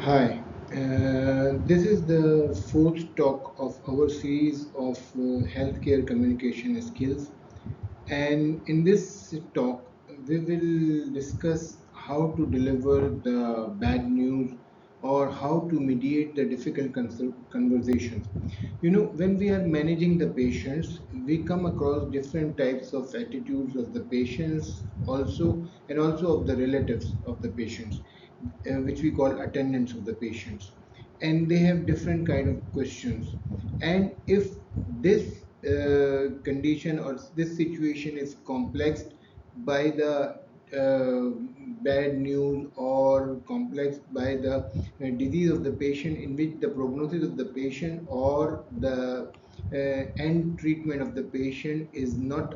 Hi, this is the fourth talk of our series of healthcare communication skills. And in this talk, we will discuss how to deliver the bad news or how to mediate the difficult conversations. When we are managing the patients, we come across different types of attitudes of the patients also and also of the relatives of the patients, which we call attendants of the patients, and they have different kind of questions. And if this condition or this situation is complex by the bad news or complex by the disease of the patient, in which the prognosis of the patient or the end treatment of the patient is not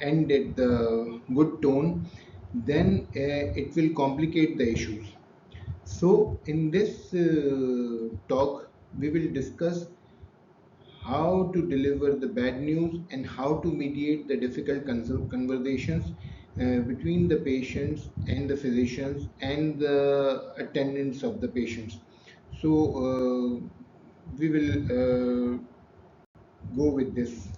end at the good tone, then it will complicate the issues. So, in this talk, we will discuss how to deliver the bad news and how to mediate the difficult conversations between the patients and the physicians and the attendants of the patients. So, we will go with this.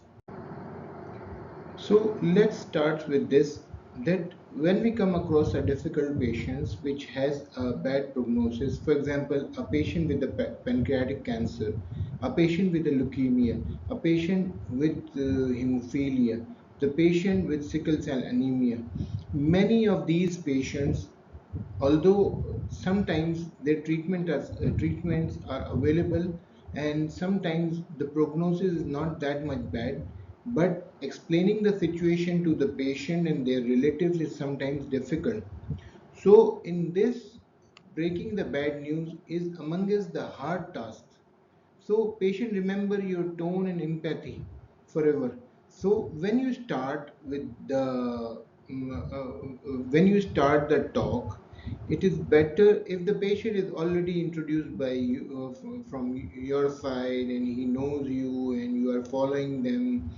So let's start with this, that when we come across a difficult patient which has a bad prognosis, for example, a patient with a pancreatic cancer, a patient with a leukemia, a patient with hemophilia, the patient with sickle cell anemia, many of these patients, although sometimes their treatments are available and sometimes the prognosis is not that much bad, but explaining the situation to the patient and their relatives is sometimes difficult. So in this, breaking the bad news is among us the hard task. So, patient, remember your tone and empathy forever. So, when you start the talk, it is better if the patient is already introduced by you from your side, and he knows you and you are following them,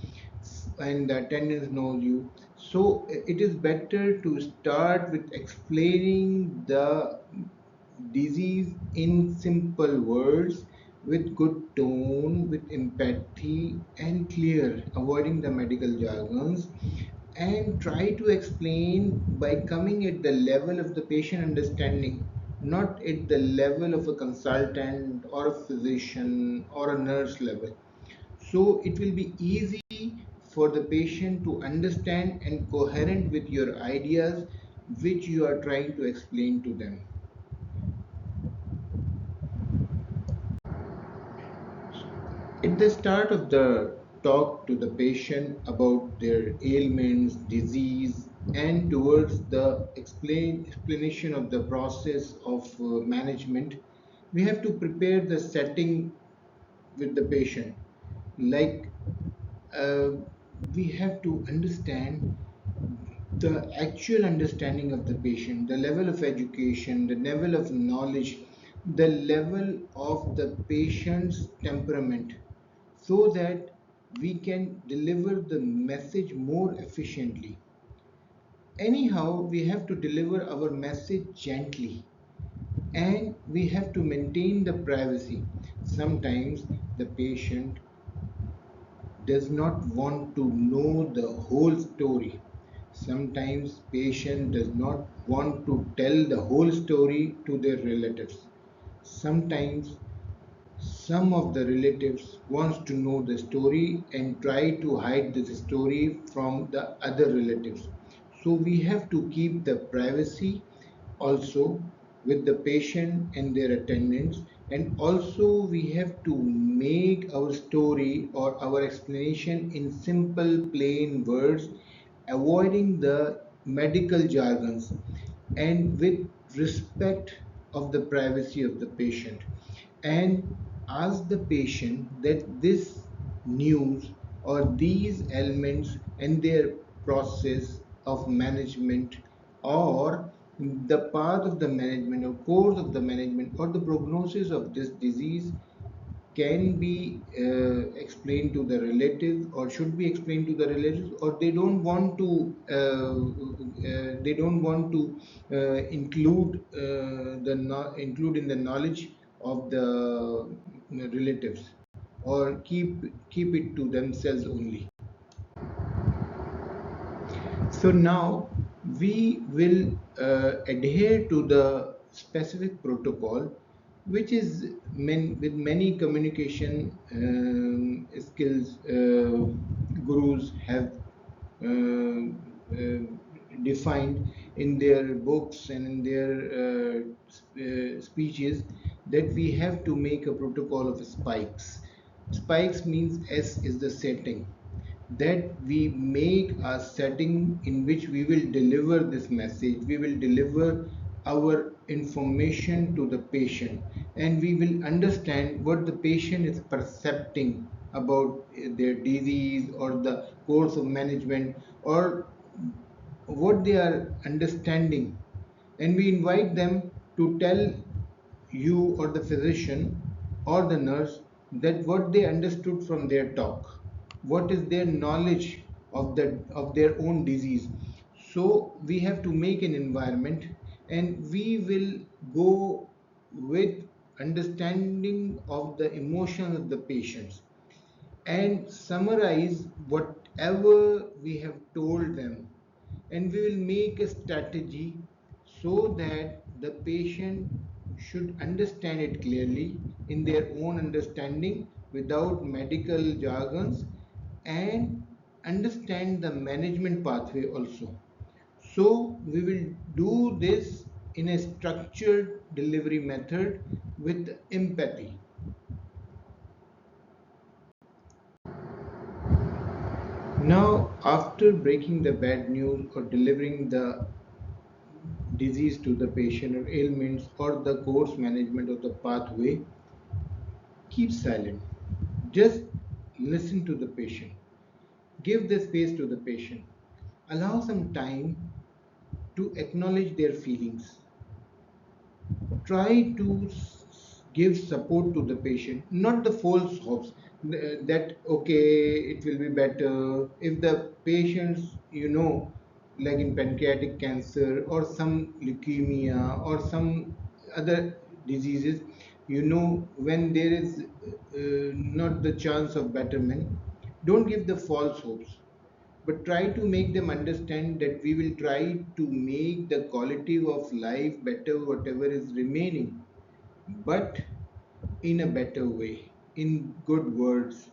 and the attendants knows you. So, it is better to start with explaining the disease in simple words, with good tone, with empathy and clear, avoiding the medical jargons, and try to explain by coming at the level of the patient understanding, not at the level of a consultant or a physician or a nurse level. So it will be easy for the patient to understand and coherent with your ideas which you are trying to explain to them. At the start of the talk to the patient about their ailments, disease, and towards the explanation of the process of management, we have to prepare the setting with the patient. Like, uh, we have to understand the actual understanding of the patient, the level of education, the level of knowledge, the level of the patient's temperament, so that we can deliver the message more efficiently. Anyhow, we have to deliver our message gently and we have to maintain the privacy. Sometimes the patient does not want to know the whole story. Sometimes patient does not want to tell the whole story to their relatives. Sometimes some of the relatives wants to know the story and try to hide this story from the other relatives. So we have to keep the privacy also with the patient and their attendants, and also we have to make our story or our explanation in simple plain words, avoiding the medical jargons and with respect of the privacy of the patient, and ask the patient that this news or these elements and their process of management or the path of the management or course of the management or the prognosis of this disease can be explained to the relatives, or should be explained to the relatives, or they don't want to include in the knowledge of the relatives, or keep it to themselves only. So now we will adhere to the specific protocol, which is with many communication skills gurus have defined in their books and in their speeches, that we have to make a protocol of spikes. Spikes means S is the setting, that we make a setting in which we will deliver this message, we will deliver our information to the patient, and we will understand what the patient is percepting about their disease or the course of management, or what they are understanding. And we invite them to tell you or the physician or the nurse that what they understood from their talk, what is their knowledge of their own disease. So we have to make an environment, and we will go with understanding of the emotions of the patients, and summarize whatever we have told them, and we will make a strategy so that the patient should understand it clearly in their own understanding without medical jargons, and understand the management pathway also. So we will do this in a structured delivery method with empathy. Now, after breaking the bad news or delivering the disease to the patient, or ailments, or the course management of the pathway, keep silent. Just listen to the patient. Give the space to the patient. Allow some time to acknowledge their feelings. Try to give support to the patient, not the false hopes that okay, it will be better. If the patients, like in pancreatic cancer or some leukemia or some other diseases, when there is not the chance of betterment, don't give the false hopes, but try to make them understand that we will try to make the quality of life better, whatever is remaining, but in a better way, in good words.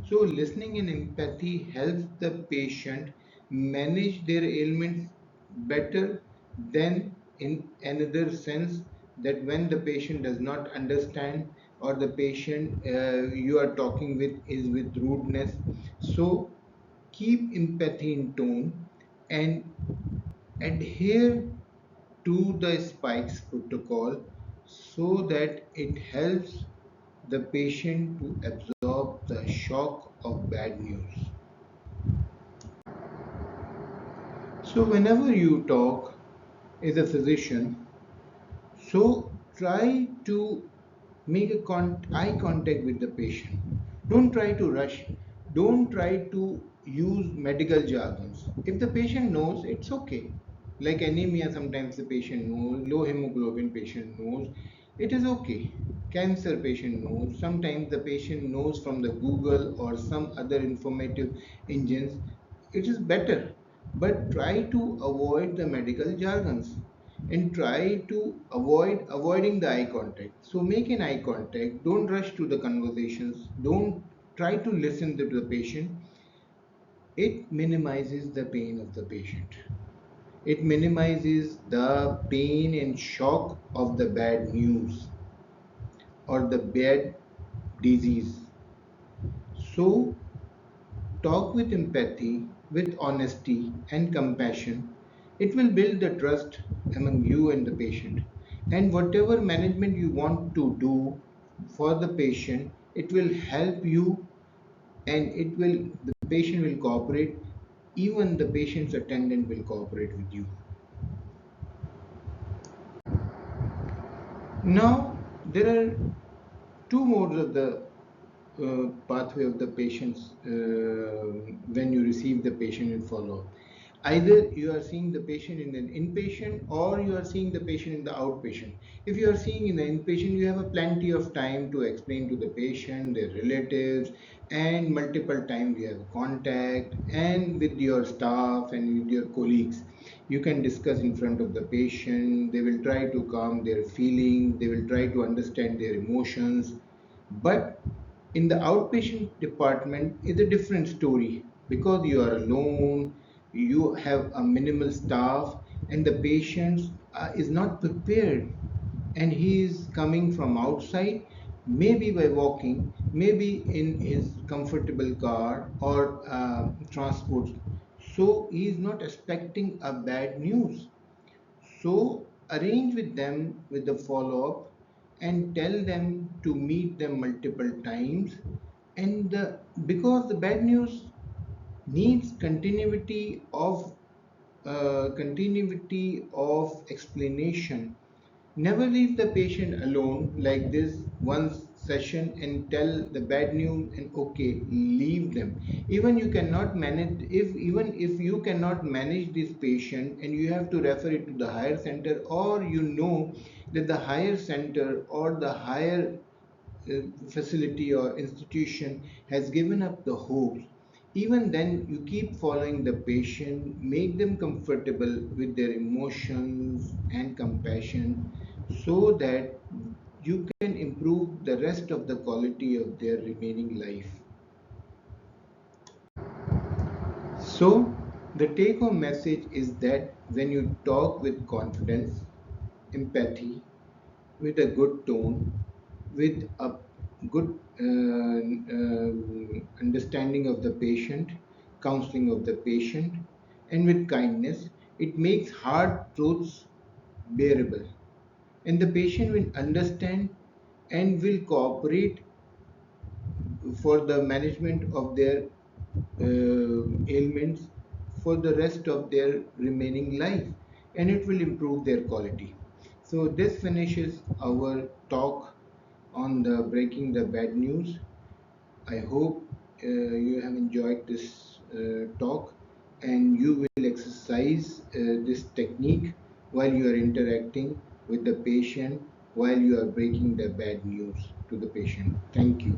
So, listening and empathy helps the patient manage their ailments better than in another sense, that when the patient does not understand, or the patient you are talking with is with rudeness. So, keep empathy in tone, and adhere to the spikes protocol, so that it helps the patient to absorb the shock of bad news. So, whenever you talk as a physician, so try to make a eye contact with the patient. Don't try to rush. Don't try to use medical jargons. If the patient knows, it's okay. Like anemia, sometimes the patient knows. Low hemoglobin patient knows. It is okay. Cancer patient knows. Sometimes the patient knows from the Google or some other informative engines. It is better. But try to avoid the medical jargons, and try to avoiding the eye contact. So make an eye contact. Don't rush to the conversations. Don't try to listen to the patient. It minimizes the pain of the patient. It minimizes the pain and shock of the bad news or the bad disease. So talk with empathy, with honesty and compassion. It will build the trust among you and the patient. And whatever management you want to do for the patient, it will help you, and the patient will cooperate. Even the patient's attendant will cooperate with you. Now, there are two modes of the pathway of the patients when you receive the patient in follow-up. Either you are seeing the patient in an inpatient or you are seeing the patient in the outpatient. If you are seeing in the inpatient, you have a plenty of time to explain to the patient, their relatives, and multiple times you have contact and with your staff and with your colleagues. You can discuss in front of the patient. They will try to calm their feelings. They will try to understand their emotions. But in the outpatient department is a different story because you are alone, you have a minimal staff, and the patient is not prepared, and he is coming from outside, maybe by walking, maybe in his comfortable car or transport. So he is not expecting a bad news. So arrange with them with the follow-up and tell them to meet them multiple times. And because the bad news needs continuity of explanation. Never leave the patient alone like this one session and tell the bad news and okay, leave them. Even if you cannot manage this patient and you have to refer it to the higher center, or you know that the higher center or the higher facility or institution has given up the hopes, even then you keep following the patient, make them comfortable with their emotions and compassion so that you can improve the rest of the quality of their remaining life. So, the take home message is that when you talk with confidence, empathy, with a good tone, with a good understanding of the patient, counseling of the patient, and with kindness, it makes hard truths bearable. And the patient will understand and will cooperate for the management of their ailments for the rest of their remaining life, and it will improve their quality. So this finishes our talk on the breaking the bad news. I hope you have enjoyed this talk and you will exercise this technique while you are interacting with the patient, while you are breaking the bad news to the patient. Thank you.